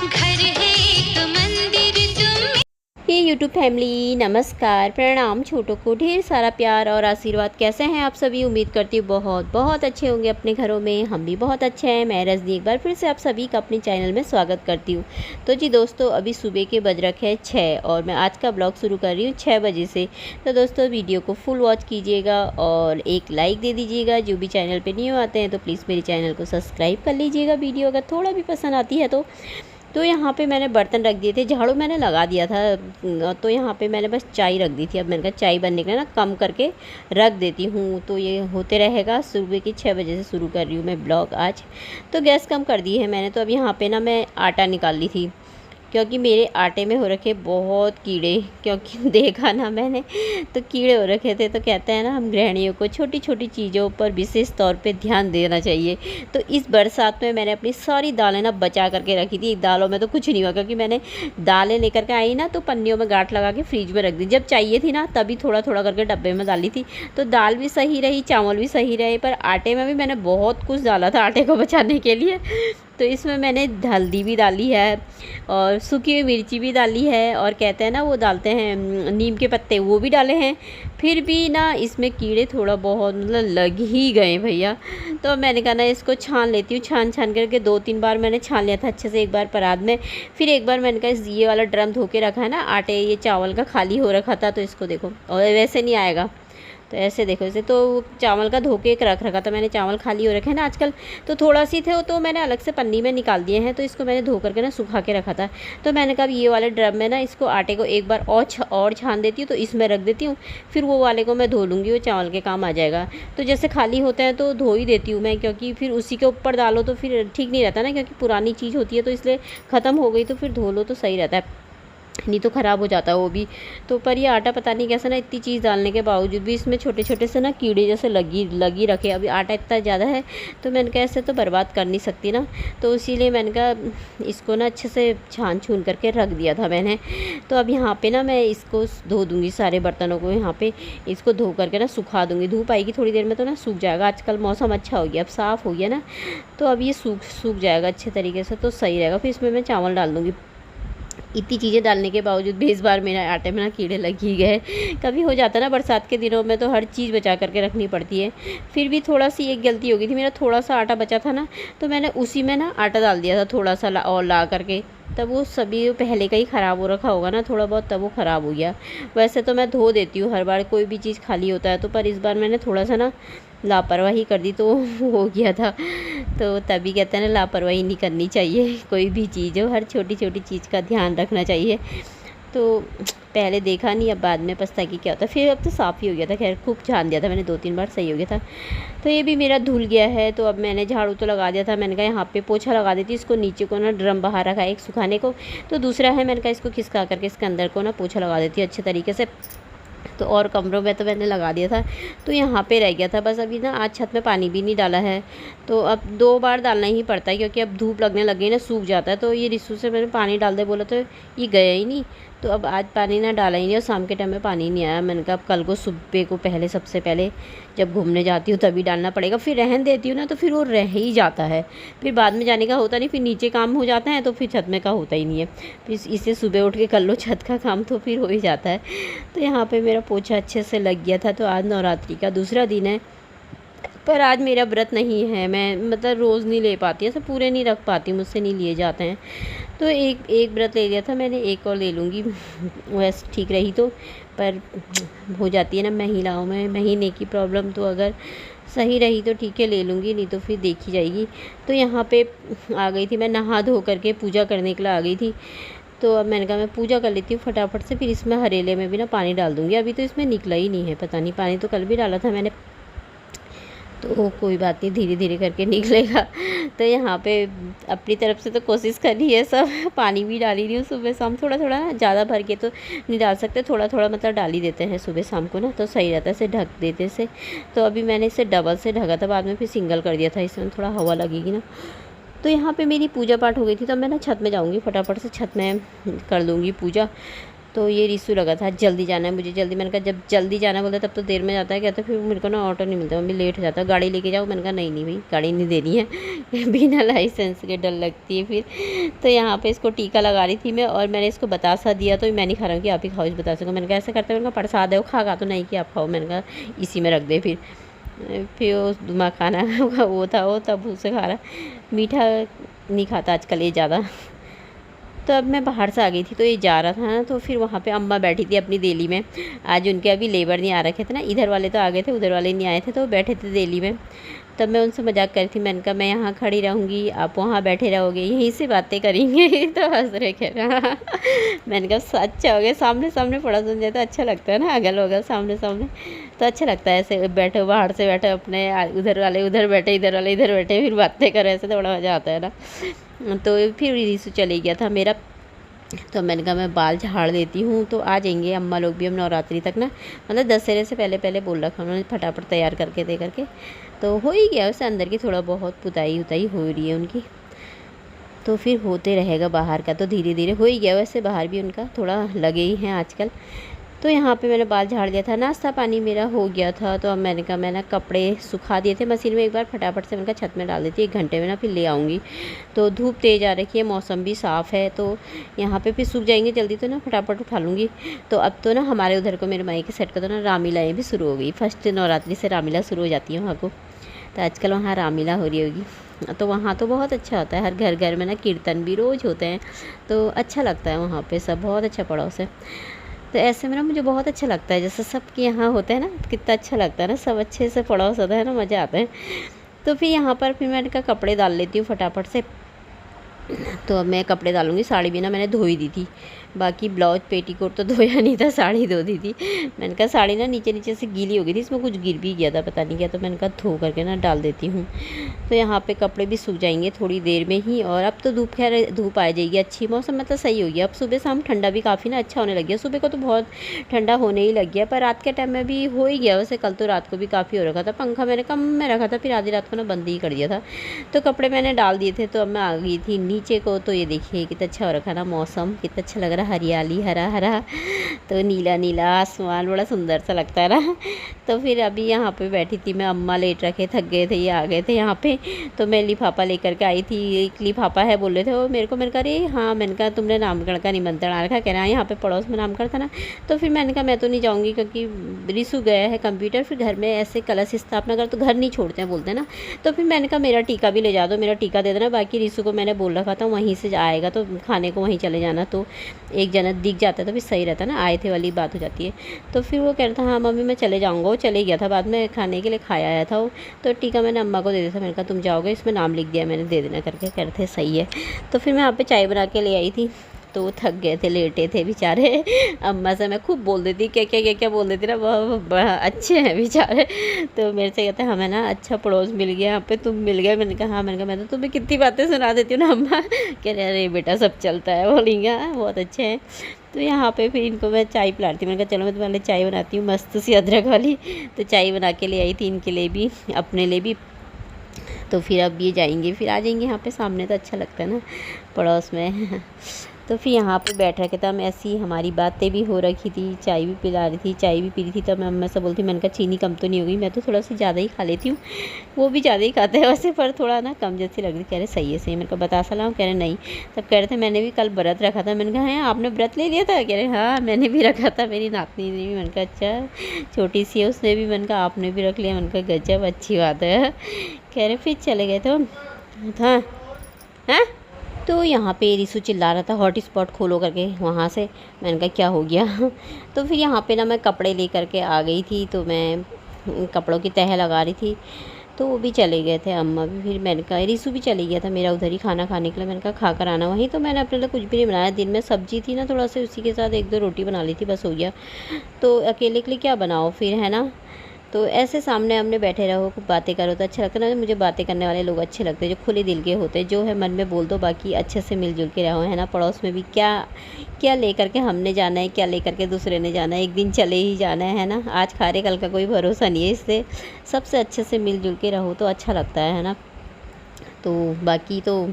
घर है एक मंदिर तुम। ये यूट्यूब फैमिली नमस्कार प्रणाम। छोटों को ढेर सारा प्यार और आशीर्वाद। कैसे हैं आप सभी? उम्मीद करती हूँ बहुत बहुत अच्छे होंगे अपने घरों में। हम भी बहुत अच्छे हैं। मैं रजनी एक बार फिर से आप सभी का अपने चैनल में स्वागत करती हूँ। तो जी दोस्तों, अभी सुबह के बज रखे हैं 6 और मैं आज का ब्लॉग शुरू कर रही हूँ 6 बजे से। तो दोस्तों वीडियो को फुल वॉच कीजिएगा और एक लाइक दे दीजिएगा। जो भी चैनल पर न्यू आते हैं तो प्लीज़ मेरे चैनल को सब्सक्राइब कर लीजिएगा। वीडियो अगर थोड़ा भी पसंद आती है तो यहाँ पे मैंने बर्तन रख दिए थे, झाड़ू मैंने लगा दिया था। तो यहाँ पे मैंने बस चाय रख दी थी। अब मैंने कहा चाय बनने का ना कम करके रख देती हूँ, तो ये होते रहेगा। सुबह की 6 बजे से शुरू कर रही हूँ मैं ब्लॉग आज। तो गैस कम कर दी है मैंने। तो अब यहाँ पे ना मैं आटा निकाल ली थी, क्योंकि मेरे आटे में हो रखे बहुत कीड़े। क्योंकि देखा ना मैंने तो कीड़े हो रखे थे। तो कहते हैं ना, हम गृहिणियों को छोटी छोटी चीज़ों पर विशेष तौर पे ध्यान देना चाहिए। तो इस बरसात में मैंने अपनी सारी दालें ना बचा करके रखी थी। दालों में तो कुछ नहीं हुआ, क्योंकि मैंने दालें लेकर के आई ना तो पन्नियों में गांठ लगा के फ्रिज में रख दी। जब चाहिए थी ना तभी थोड़ा थोड़ा करके डब्बे में डाली थी। तो दाल भी सही रही, चावल भी सही रहे। पर आटे में भी मैंने बहुत कुछ डाला था आटे को बचाने के लिए। तो इसमें मैंने हल्दी भी डाली है और सूखी हुई मिर्ची भी डाली है, और कहते हैं ना वो डालते हैं नीम के पत्ते, वो भी डाले हैं। फिर भी ना इसमें कीड़े थोड़ा बहुत मतलब लग ही गए भैया। तो अब मैंने कहा ना इसको छान लेती हूँ। छान छान करके 2-3 बार मैंने छान लिया था अच्छे से। एक बार परात में, फिर एक बार मैंने कहा ये वाला ड्रम धो के रखा है ना आटे, ये चावल का खाली हो रखा था। तो इसको देखो, और वैसे नहीं आएगा तो ऐसे देखो इसे। तो चावल का धो के रख रखा था मैंने। चावल खाली हो रखे हैं ना आजकल, तो थोड़ा सी थे तो मैंने अलग से पन्नी में निकाल दिए हैं। तो इसको मैंने धो करके ना सुखा के रखा था। तो मैंने कहा ये वाले ड्रम में ना इसको आटे को एक बार और छान देती हूँ, तो इसमें रख देती हूँ। फिर वो वाले को मैं धो लूँगी, वो चावल के काम आ जाएगा। तो जैसे खाली होते हैं तो धो ही देती हूँ मैं, क्योंकि फिर उसी के ऊपर डालो तो फिर ठीक नहीं रहता ना, क्योंकि पुरानी चीज़ होती है। तो इसलिए ख़त्म हो गई तो फिर धो लो तो सही रहता है, नहीं तो ख़राब हो जाता है वो भी। तो पर ये आटा पता नहीं कैसा ना, इतनी चीज़ डालने के बावजूद भी इसमें छोटे छोटे से ना कीड़े जैसे लगी रखे। अभी आटा इतना ज़्यादा है तो मैंने कहा ऐसे तो बर्बाद कर नहीं सकती ना। तो इसीलिए मैंने कहा इसको ना अच्छे से छान छून करके रख दिया था मैंने। तो अब यहाँ पे ना मैं इसको धो दूँगी सारे बर्तनों को। यहाँ पे इसको धो करके ना सुखा दूँगी। धूप आएगी थोड़ी देर में तो ना सूख जाएगा। आजकल मौसम अच्छा हो गया, अब साफ़ हो गया ना, तो अब ये सूख जाएगा अच्छे तरीके से, तो सही रहेगा। फिर इसमें मैं चावल डाल दूँगी। इतनी चीज़ें डालने के बावजूद भी इस बार मेरे आटे में ना कीड़े लग ही गए। कभी हो जाता है ना बरसात के दिनों में, तो हर चीज़ बचा करके रखनी पड़ती है। फिर भी थोड़ा सी एक गलती हो गई थी। मेरा थोड़ा सा आटा बचा था ना, तो मैंने उसी में ना आटा डाल दिया था थोड़ा सा और ला करके। तब वो सभी पहले का ही ख़राब हो रखा होगा ना थोड़ा बहुत, तब वो ख़राब हो गया। वैसे तो मैं धो देती हूँ हर बार कोई भी चीज़ खाली होता है तो, पर इस बार मैंने थोड़ा सा ना लापरवाही कर दी तो हो गया था। तो तभी कहते हैं ना, लापरवाही नहीं करनी चाहिए। कोई भी चीज़ हो, हर छोटी छोटी चीज़ का ध्यान रखना चाहिए। तो पहले देखा नहीं, अब बाद में पछता कि क्या होता है। फिर अब तो साफ़ ही हो गया था। खैर खूब छान दिया था मैंने 2-3 बार, सही हो गया था। तो ये भी मेरा धुल गया है। तो अब मैंने झाड़ू तो लगा दिया था। मैंने कहा यहाँ पे पोछा लगा देती। इसको नीचे को ना ड्रम बाहर रखा है एक सुखाने को, तो दूसरा है मैंने कहा इसको खिसका करके इसके अंदर को ना पोछा लगा देती अच्छे तरीके से। तो और कमरों में तो मैंने लगा दिया था। तो यहाँ पे रह गया था बस। अभी ना आज छत में पानी भी नहीं डाला है, तो अब 2 बार डालना ही पड़ता है, क्योंकि अब धूप लगने लग गई ना, सूख जाता है। तो ये रिसू से मैंने पानी डाल दे बोला तो ये गया ही नहीं। तो अब आज पानी ना डाला ही नहीं, और शाम के टाइम में पानी नहीं आया। मैंने कहा अब कल को सुबह को पहले सबसे पहले जब घूमने जाती हूँ तभी डालना पड़ेगा। फिर रहन देती हूँ ना तो फिर वो रह ही जाता है। फिर बाद में जाने का होता नहीं, फिर नीचे काम हो जाता है तो फिर छत में का होता ही नहीं है। फिर इसे सुबह उठ के कर लो छत का काम तो फिर हो ही जाता है। तो यहाँ पे मेरा पोछा अच्छे से लग गया था। तो आज नवरात्रि का दूसरा दिन है, पर आज मेरा व्रत नहीं है। मैं मतलब रोज़ नहीं ले पाती, ऐसे पूरे नहीं रख पाती, मुझसे नहीं लिए जाते हैं। तो एक व्रत ले लिया था मैंने, एक और ले लूँगी वैसे ठीक रही तो। पर हो जाती है ना महिलाओं में महीने की प्रॉब्लम, तो अगर सही रही तो ठीक है ले लूँगी, नहीं तो फिर देखी जाएगी। तो यहाँ पे आ गई थी मैं, नहा धो करके पूजा करने के लिए आ गई थी। तो अब मैंने कहा मैं पूजा कर लेती हूँ फटाफट से, फिर इसमें हरेले में भी ना पानी डाल दूँगी। अभी तो इसमें निकला ही नहीं है, पता नहीं, पानी तो कल भी डाला था मैंने। तो कोई बात नहीं, धीरे धीरे करके निकलेगा। तो यहाँ पे अपनी तरफ से तो कोशिश कर रही है सब। पानी भी डाली रही हूँ सुबह शाम, थोड़ा थोड़ा ना, ज़्यादा भर के तो नहीं डाल सकते, थोड़ा थोड़ा मतलब डाल ही देते हैं सुबह शाम को ना, तो सही रहता है इसे ढक देते से। तो अभी मैंने इसे डबल से ढका था, बाद में फिर सिंगल कर दिया था, इसमें थोड़ा हवा लगेगी ना। तो यहाँ पे मेरी पूजा पाठ हो गई थी। तो मैं ना छत में जाऊँगी फटाफट से, छत में कर लूँगी पूजा। तो ये रिसू लगा था जल्दी जाना है मुझे, जल्दी। मैंने कहा जब जल्दी जाना बोलता तब तो देर में जाता है, कहता फिर मेरे को ना ऑटो नहीं मिलता, मम्मी लेट हो जाता है, गाड़ी लेके जाओ। मैंने कहा नहीं नहीं भाई, गाड़ी नहीं देनी है बिना लाइसेंस के, डर लगती है फिर। तो यहाँ पे इसको टीका लगा रही थी मैं, और मैंने इसको बतासा दिया, तो मैं नहीं खा रहा हूँ कि आप ही खाओ इस बतासे को। मैंने कहा ऐसे करते, मैंने कहा प्रसाद है वो खा तो नहीं कि आप खाओ। मैंने कहा इसी में रख दे। फिर वो दिमाग खाना वो था वो तब उसे खा रहा। मीठा नहीं खाता आजकल ये ज़्यादा। तो अब मैं बाहर से आ गई थी, तो ये जा रहा था ना, तो फिर वहाँ पे अम्मा बैठी थी अपनी देली में। आज उनके अभी लेबर नहीं आ रखे थे ना, इधर वाले तो आ गए थे, उधर वाले नहीं आए थे, तो वो बैठे थे देली में। तब मैं उनसे मजाक कर रही थी, मैंने कहा मैं यहाँ खड़ी रहूँगी, आप वहाँ बैठे रहोगे, यहीं से बातें करेंगे तो हंस रहे कह रहा मैंने कहा अच्छा हो गया, सामने सामने पड़ा सुन जाए तो अच्छा लगता है ना, अगल बगल सामने सामने तो अच्छा लगता है। ऐसे बैठो, बाहर से बैठो अपने, उधर वाले उधर बैठे, इधर वाले इधर बैठे, फिर बातें करो, ऐसे तो बड़ा मज़ा आता है ना। तो फिर रिसु चले गया था मेरा, तो मैंने कहा मैं बाल झाड़ देती हूँ, तो आ जाएंगे अम्मा लोग भी हम नवरात्रि तक ना, मतलब दशहरे से पहले पहले बोल रखा उन्होंने, फटाफट तैयार करके दे करके। तो हो ही गया उससे, अंदर की थोड़ा बहुत पुताई उताई हो रही है उनकी, तो फिर होते रहेगा बाहर का, तो धीरे धीरे हो ही गया। वैसे बाहर भी उनका थोड़ा लगे ही हैं आजकल। तो यहाँ पे मैंने बाल झाड़ दिया था, नाश्ता पानी मेरा हो गया था। तो अब मैंने कहा मैंने कपड़े सुखा दिए थे मशीन में एक बार, फटाफट से मैंने कहा छत में डाल देती, 1 घंटे में ना फिर ले आऊँगी। तो धूप तेज़ आ रखी है, मौसम भी साफ़ है, तो यहाँ पे फिर सूख जाएंगे जल्दी, तो ना फटाफट उठा लूँगी। तो अब तो ना हमारे उधर को, मेरे माई के सेट का तो ना रामलीलाएँ भी शुरू हो गई, फर्स्ट नवरात्रि से रामलीला शुरू हो जाती है वहाँ को। तो आजकल वहाँ रामलीला हो रही होगी, तो वहाँ तो बहुत अच्छा होता है, हर घर घर में ना कीर्तन भी रोज़ होते हैं, तो अच्छा लगता है वहाँ पे, सब बहुत अच्छा पड़ोस है। तो ऐसे में ना मुझे बहुत अच्छा लगता है, जैसे सबके यहाँ होता है ना, कितना अच्छा लगता है ना, सब अच्छे से पड़ोस होता है ना, मज़ा आता है। तो फिर यहाँ पर फिर मैंने कहा कपड़े डाल लेती हूँ फटाफट से। तो अब मैं कपड़े डालूँगी, साड़ी भी ना मैंने धो ही दी थी, बाकी ब्लाउज पेटीकोट तो धोया नहीं था, साड़ी धो दी थी। मैंने कहा साड़ी ना नीचे नीचे से गीली हो गई थी, इसमें कुछ गिर भी गया था पता नहीं क्या, तो मैंने कहा धो करके ना डाल देती हूँ। तो यहाँ पे कपड़े भी सूख जाएंगे थोड़ी देर में ही, और अब तो धूप, खैर धूप आ जाएगी अच्छी, मौसम मतलब सही हो गया। अब सुबह शाम ठंडा भी काफ़ी ना अच्छा होने लग गया, सुबह को तो बहुत ठंडा होने ही लग गया, पर रात के टाइम में भी हो ही गया। वैसे कल तो रात को भी काफ़ी हो रखा था, पंखा मैंने कम में रखा था, फिर आधी रात को ना बंद ही कर दिया था। तो कपड़े मैंने डाल दिए थे, तो अब मैं आ गई थी नीचे को। तो ये देखिए कितना अच्छा हो रखा ना मौसम, कितना अच्छा लग रहा, हरियाली, हरा हरा, तो नीला नीला आसमान, बड़ा सुंदर सा लगता है ना। तो फिर अभी यहाँ पे बैठी थी मैं, अम्मा लेट रखे, थक गए थे, ये आ गए थे यहाँ पे। तो मैं लिफाफा लेकर के आई थी, एक लिफाफा है बोल रहे थे वो मेरे को। मैंने कहा अरे हाँ, मैंने कहा तुमने नामकरण का निमंत्रण आ रखा, कह रहा है यहाँ पे पड़ोस में नामकरण था ना। तो फिर मैंने कहा मैं तो नहीं जाऊँगी, क्योंकि रिसु गया है कंप्यूटर, फिर घर में ऐसे कलश स्थापना कर तो घर नहीं छोड़ते हैं बोलते हैं ना। तो फिर मैंने कहा मेरा टीका भी ले जा दो, मेरा टीका दे देना, बाकी रिसु को मैंने बोल रखा था वहीं से आएगा तो खाने को वहीं चले जाना, तो एक जना दिख जाता है तो फिर सही रहता ना, आए थे वाली बात हो जाती है। तो फिर वो कह रहा था हाँ मम्मी मैं चले जाऊँगा, वो चले गया था, बाद में खाने के लिए खाया आया था वो। तो टीका मैंने अम्मा को दे दिया था, मैंने कहा तुम जाओगे, इसमें नाम लिख दिया मैंने, दे देना करके, कह रहे थे सही है। तो फिर मैं यहाँ पे चाय बना के ले आई थी, तो वो थक गए थे, लेटे थे बेचारे। अम्मा से मैं खूब बोल देती, क्या बोल देती ना, वह अच्छे हैं बेचारे। तो मेरे से कहते हैं हमें ना अच्छा पड़ोस मिल गया यहाँ पे, तुम मिल गए। मैंने कहा हाँ, मैंने कहा मैं तो तुम्हें कितनी बातें सुना देती हूँ ना अम्मा। कह रहे अरे बेटा सब चलता है, बोलेंगे बहुत अच्छे हैं। तो यहाँ पे फिर इनको मैं चाय पिलाती थी, मैंने कहा चलो मैं तुम्हारे लिए चाय बनाती हूँ मस्त सी अदरक वाली। तो चाय बना के ले आई थी, इनके लिए भी अपने लिए भी। तो फिर अब ये जाएंगे, फिर आ जाएंगे यहाँ पे सामने, तो अच्छा लगता है ना पड़ोस में। तो फिर यहाँ पे बैठ रखे थे हम, ऐसी हमारी बातें भी हो रखी थी, चाय भी पिला रही थी, चाय भी पी रही थी। तब मैं अम्मा से बोलती, मैंने कहा चीनी कम तो नहीं होगी, मैं तो थोड़ा सा ज़्यादा ही खा लेती हूँ, वो भी ज़्यादा ही खाते हैं वैसे, पर थोड़ा ना कम जैसी लग रही। कह रहे सही है सही है, मैंने कहा बता सलाम, कह रहे नहीं। तब कह रहे थे मैंने भी कल व्रत रखा था, मैंने कहा है आपने व्रत ले लिया था, कह रहे हाँ मैंने भी रखा था, मेरी नातनी ने भी। मैंने कहा अच्छा छोटी सी है उसने भी, मैंने कहा आपने भी रख लिया, मैंने कहा गजब अच्छी बात है। कह रहे फिर चले गए तो हाँ हाँ। तो यहाँ पे रिसु चिल्ला रहा था हॉटस्पॉट खोलो करके वहाँ से, मैंने कहा क्या हो गया। तो फिर यहाँ पे ना मैं कपड़े ले करके आ गई थी, तो मैं कपड़ों की तह लगा रही थी, तो वो भी चले गए थे अम्मा भी। फिर मैंने कहा रिसु भी चली गया था मेरा उधर ही खाना खाने के लिए, मैंने कहा खा कर आना वहीं। तो मैंने अपने लिए कुछ भी नहीं बनाया, दिन में सब्जी थी ना थोड़ा सा, उसी के साथ 1-2 रोटी बना ली थी, बस हो गया। तो अकेले के लिए क्या बनाओ फिर, है ना। तो ऐसे सामने आमने बैठे रहो, खूब बातें करो तो अच्छा लगता है ना। मुझे बातें करने वाले लोग अच्छे लगते हैं, जो खुले दिल के होते हैं, जो है मन में बोल दो, बाकी अच्छे से मिलजुल के रहो, है ना। पड़ोस में भी क्या क्या लेकर के हमने जाना है, क्या लेकर के दूसरे ने जाना है, एक दिन चले ही जाना है ना। आज खा रहे कल का कोई भरोसा नहीं है, इसलिए सबसे अच्छे से मिलजुल के रहो तो अच्छा लगता है ना। तो बाकी तो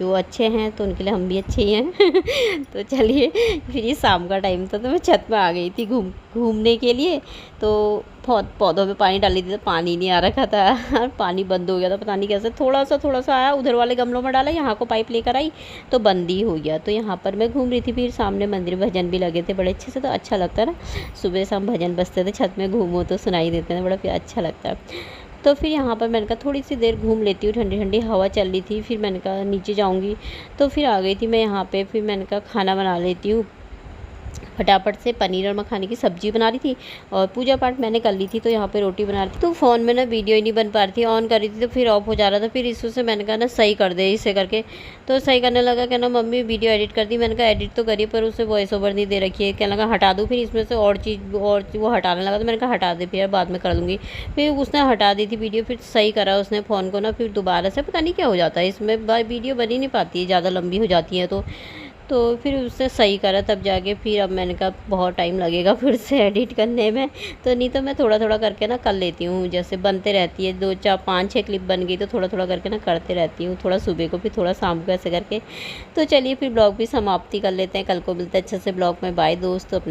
जो अच्छे हैं तो उनके लिए हम भी अच्छे ही हैं। तो चलिए, फिर ये शाम का टाइम था तो मैं छत में आ गई थी घूमने के लिए। तो पौधों में पानी डाली थी तो पानी नहीं आ रखा था, पानी बंद हो गया था, पता नहीं कैसे। थोड़ा सा आया, उधर वाले गमलों में डाला, यहाँ को पाइप लेकर आई तो बंद ही हो गया। तो यहाँ पर मैं घूम रही थी, फिर सामने मंदिर भजन भी लगे थे बड़े अच्छे से, तो अच्छा लगता है ना, सुबह शाम भजन बजते थे, छत में घूमो तो सुनाई देते हैं, बड़ा अच्छा लगता है। तो फिर यहाँ पर मैंने कहा थोड़ी सी देर घूम लेती हूँ, ठंडी ठंडी हवा चल रही थी। फिर मैंने कहा नीचे जाऊँगी, तो फिर आ गई थी मैं यहाँ पे। फिर मैंने कहा खाना बना लेती हूँ फटाफट से। पनीर और मखाने की सब्ज़ी बना रही थी और पूजा पाठ मैंने कर ली थी, तो यहाँ पे रोटी बना रही थी। तो फ़ोन में ना वीडियो ही नहीं बन पा रही थी, ऑन कर रही थी तो फिर ऑफ हो जा रहा था। फिर इस से मैंने कहा ना सही कर दे इसे करके, तो सही करने लगा। कहना मम्मी वीडियो एडिट कर दी। मैंने कहा एडिट तो करी पर उससे वॉइस ओवर नहीं दे रखी है। कहने लगा हटा दूँ, फिर इसमें से और चीज़ वो हटाने लगा। तो मैंने कहा हटा दे फिर, बाद में कर लूँगी। फिर उसने हटा दी थी वीडियो, फिर सही करा उसने फ़ोन को ना। फिर दोबारा से पता नहीं क्या हो जाता है इसमें, वीडियो बन ही नहीं पाती है, ज़्यादा लंबी हो जाती है। तो फिर उसने सही करा तब जाके। फिर अब मैंने कहा बहुत टाइम लगेगा फिर से एडिट करने में, तो नहीं तो मैं थोड़ा थोड़ा करके ना कर लेती हूँ। जैसे बनते रहती है 2 4 5 6 क्लिप बन गई तो थोड़ा थोड़ा करके ना करते रहती हूँ, थोड़ा सुबह को फिर थोड़ा शाम को ऐसे करके। तो चलिए फिर ब्लॉग भी समाप्ति कर लेते हैं, कल को मिलते हैं अच्छे से ब्लॉग में। बाय दोस्त, अपना